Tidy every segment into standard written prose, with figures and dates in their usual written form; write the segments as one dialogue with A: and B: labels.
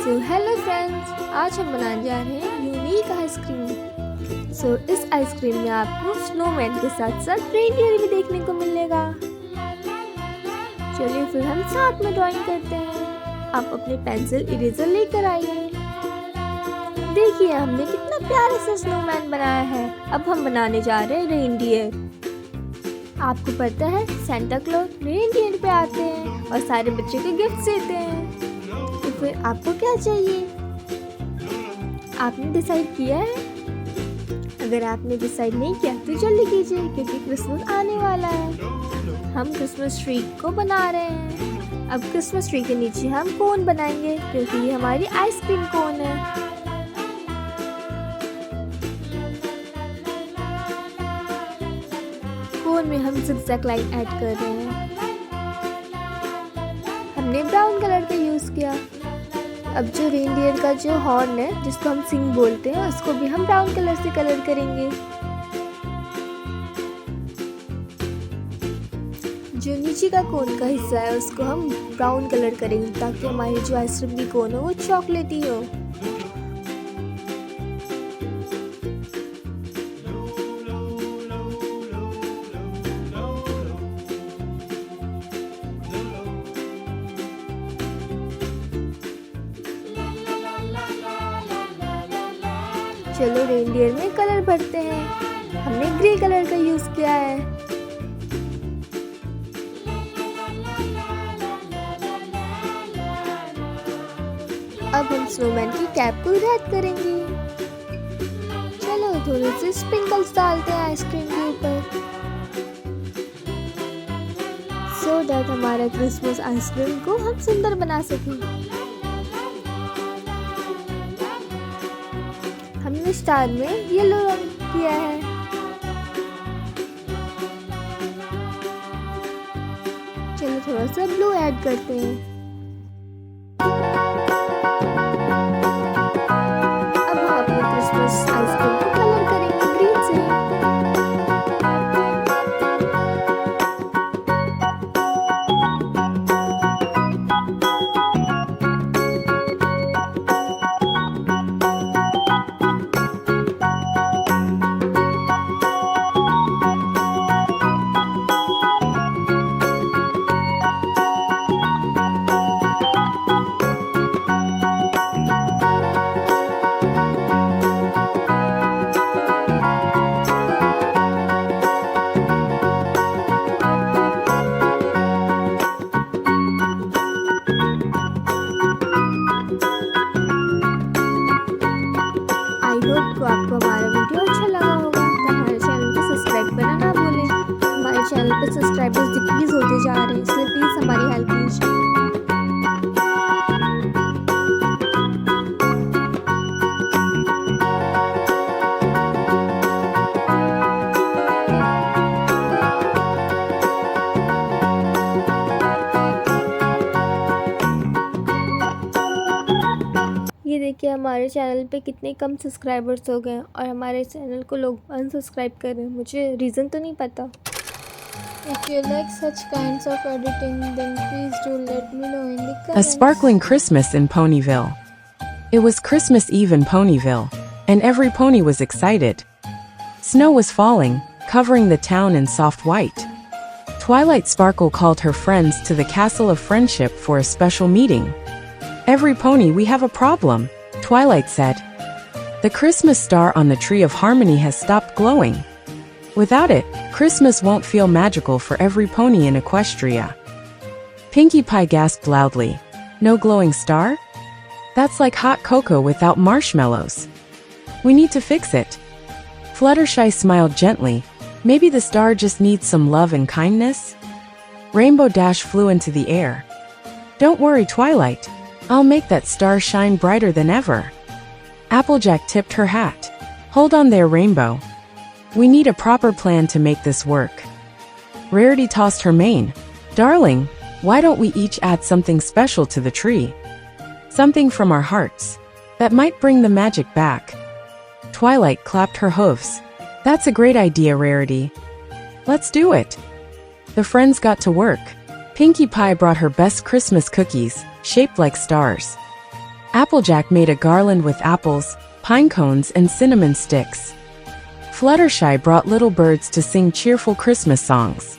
A: Hello friends, आज हम बनाने जा रहे हैं यूनिक आइसक्रीम। इस आइसक्रीम में आपको स्नोमैन के साथ साथ रेनडियर भी देखने को मिलेगा। चलिए फिर हम साथ में ड्राइंग करते हैं। आप अपने पेंसिल इरेजर लेकर आइए। देखिए हमने कितना प्यारा सा स्नोमैन बनाया है। अब हम बनाने जा रहे हैं रेनडियर। आपको पता है सेंटा क्लॉज रेनडियर पे आते हैं और सारे बच्चे को गिफ्ट देते हैं। तो फिर आपको क्या चाहिए? आपने डिसाइड किया है? अगर आपने डिसाइड नहीं किया तो जल्दी कीजिए, क्योंकि क्रिसमस आने वाला है। हम क्रिसमस ट्री को बना रहे हैं। अब क्रिसमस ट्री के नीचे हम कोन बनाएंगे, क्योंकि ये हमारी आइसक्रीम कोन है। कोन में हम जिगजैग लाइन ऐड कर रहे हैं। हमने ब्राउन कलर का यूज किया। अब जो रेनडियर का जो हॉर्न है, जिसको हम सिंग बोलते हैं, उसको भी हम ब्राउन कलर से कलर करेंगे। जो नीचे का कोन का हिस्सा है उसको हम ब्राउन कलर करेंगे, ताकि हमारी जो आइसक्रीम की कोन हो वो चॉकलेटी हो। चलो रेनडियर में कलर भरते हैं। हमने ग्रे कलर का यूज किया है। अब हम स्नोमैन की कैप को रेड करेंगे। चलो थोड़े से स्प्रिंकल्स डालते हैं आइसक्रीम के ऊपर, सो दैट हमारा क्रिसमस आइसक्रीम को हम सुंदर बना सकें। हमने स्टार में येलो रंग किया है। चलो थोड़ा सा ब्लू ऐड करते हैं। अब हम अपने क्रिसमस आइसक्रीम को कलर करेंगे ग्रीन से। तो आपको हमारा वीडियो अच्छा लगा होगा, तो हमारे चैनल को सब्सक्राइब करना ना भूलें। हमारे चैनल पर सब्सक्राइबर्स डिक्रीज होते जा रहे हैं, इसलिए प्लीज़ हमारी हेल्प कीजिए। ये देखिए हमारे चैनल पे कितने कम सब्सक्राइबर्स हो गए और हमारे चैनल को लोग अनसब्सक्राइब कर रहे हैं। मुझे रीज़न तो नहीं पता। If you like such kinds of editing, then please do let me know in the comments.
B: A sparkling Christmas in Ponyville. It was Christmas Eve in Ponyville, and every pony was excited. Snow was falling, covering the town in soft white. Twilight Sparkle called her friends to the Castle of Friendship for a special meeting. "Every pony, we have a problem," Twilight said. "The Christmas star on the Tree of Harmony has stopped glowing. Without it, Christmas won't feel magical for every pony in Equestria." Pinkie Pie gasped loudly. "No glowing star? That's like hot cocoa without marshmallows. We need to fix it." Fluttershy smiled gently. "Maybe the star just needs some love and kindness?" Rainbow Dash flew into the air. "Don't worry, Twilight. I'll make that star shine brighter than ever." Applejack tipped her hat. "Hold on there, Rainbow. We need a proper plan to make this work." Rarity tossed her mane. "Darling, why don't we each add something special to the tree? Something from our hearts that might bring the magic back." Twilight clapped her hooves. "That's a great idea, Rarity. Let's do it." The friends got to work. Pinkie Pie brought her best Christmas cookies, shaped like stars. Applejack made a garland with apples, pine cones, and cinnamon sticks. Fluttershy brought little birds to sing cheerful Christmas songs.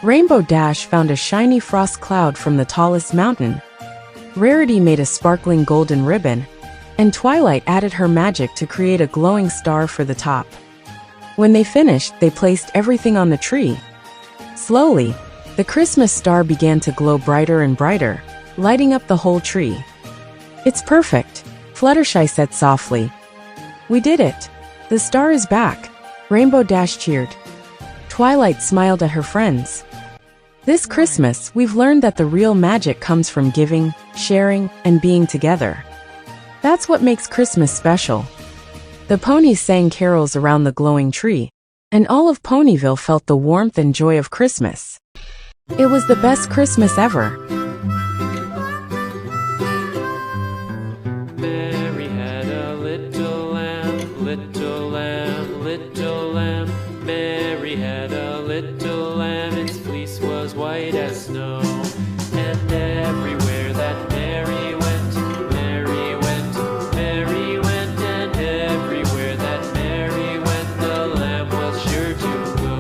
B: Rainbow Dash found a shiny frost cloud from the tallest mountain. Rarity made a sparkling golden ribbon, and Twilight added her magic to create a glowing star for the top. When they finished, they placed everything on the tree. Slowly, the Christmas star began to glow brighter and brighter, lighting up the whole tree. "It's perfect," Fluttershy said softly. "We did it! The star is back!" Rainbow Dash cheered. Twilight smiled at her friends. This Christmas, we've learned that the real magic comes from giving, sharing, and being together. That's what makes Christmas special. The ponies sang carols around the glowing tree, and all of Ponyville felt the warmth and joy of Christmas. It was the best Christmas ever.
C: Mary had a little lamb, little lamb, little lamb. Mary had a little lamb, its fleece was white as snow. And everywhere that Mary went, Mary went, Mary went. And everywhere that Mary went, the lamb was sure to go.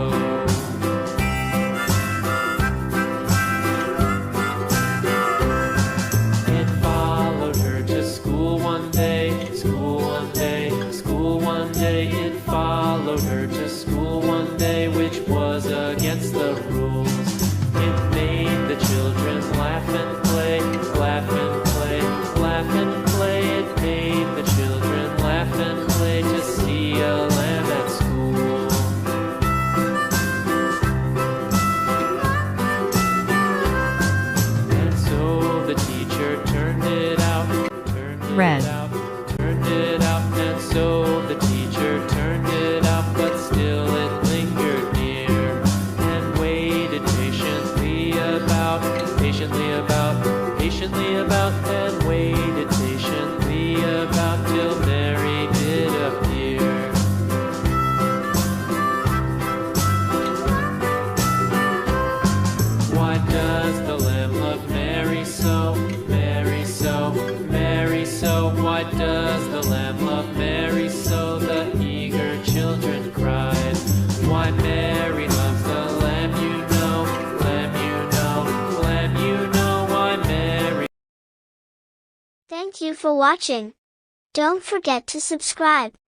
C: It followed her to school one day, school one day, school one day. It followed her to school one day, which was against the rules. It made the children laugh and play, laugh and play, laugh and play. It made the children laugh and play to see a lamb at school. And so the teacher turned it out, turned it
B: Red.
C: out, turned it out. And so the teacher turned it out, but still it lingered near and waited patiently about, patiently about, patiently about, and waited patiently about till Mary did appear. Why does the lamb love Mary so, Mary so, Mary so? Why does the lamb love Mary so? The eager children cried. Why Mary loves the lamb, you know, lamb, you know, lamb, you know. Why Mary.
D: Thank you for watching. Don't forget to subscribe.